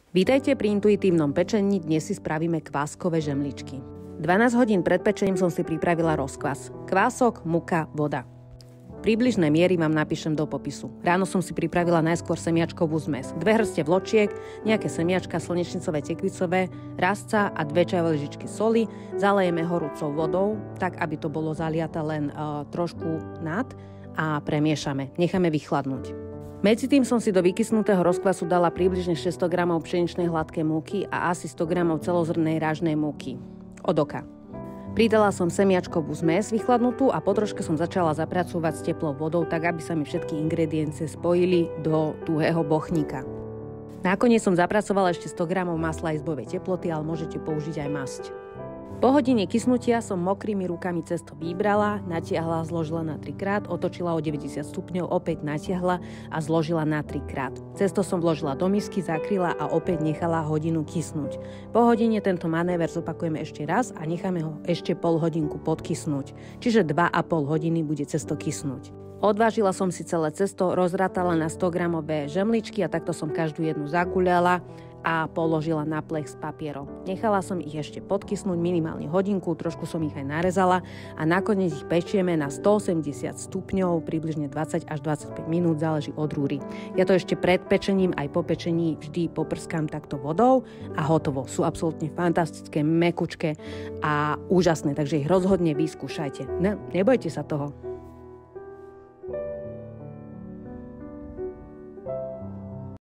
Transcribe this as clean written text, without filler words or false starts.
Vítajte pri intuitívnom pečení, dnes si spravíme kváskové žemličky. 12 hodín pred pečením som si pripravila rozkvas. Kvások, muka, voda. Približné miery vám napíšem do popisu. Ráno som si pripravila najskôr semiačkovú zmes. 2 hrste vločiek, nejaké semiačka slnečnicové tekvicové, rastca a 2 čajové lyžičky soli. Zalejeme horúcou vodou, tak aby to bolo zaliate len trošku nad a premiešame. Necháme vychladnúť. Medzi tým som si do vykysnutého rozkvasu dala približne 600 g pšeničnej hladkej múky a asi 100 g celozrnnej ražnej múky. Od oka. Pridala som semiačkovú zmes vychladnutú a po troške som začala zapracovať s teplou vodou, tak aby sa mi všetky ingrediencie spojili do tuhého bochníka. Nakoniec som zapracovala ešte 100 g masla izbovej teploty, ale môžete použiť aj masť. Po hodine kysnutia som mokrými rukami cesto vybrala, natiahla, zložila na 3-krát, otočila o 90 stupňov, opäť natiahla a zložila na 3-krát. Cesto som vložila do misky, zakryla a opäť nechala hodinu kysnúť. Po hodine tento manéver zopakujeme ešte raz a necháme ho ešte pol hodinku podkysnúť. Čiže 2,5 hodiny bude cesto kysnúť. Odvážila som si celé cesto, rozrátala na 100 gramové žemličky a takto som každú jednu zaguľala a položila na plech s papierom. Nechala som ich ešte podkysnúť minimálne hodinku, trošku som ich aj narezala a nakoniec ich pečieme na 180 stupňov, približne 20 až 25 minút, záleží od rúry. Ja to ešte pred pečením aj po pečení vždy poprskám takto vodou a hotovo. Sú absolútne fantastické, mekučké a úžasné, takže ich rozhodne vyskúšajte. Nebojte sa toho.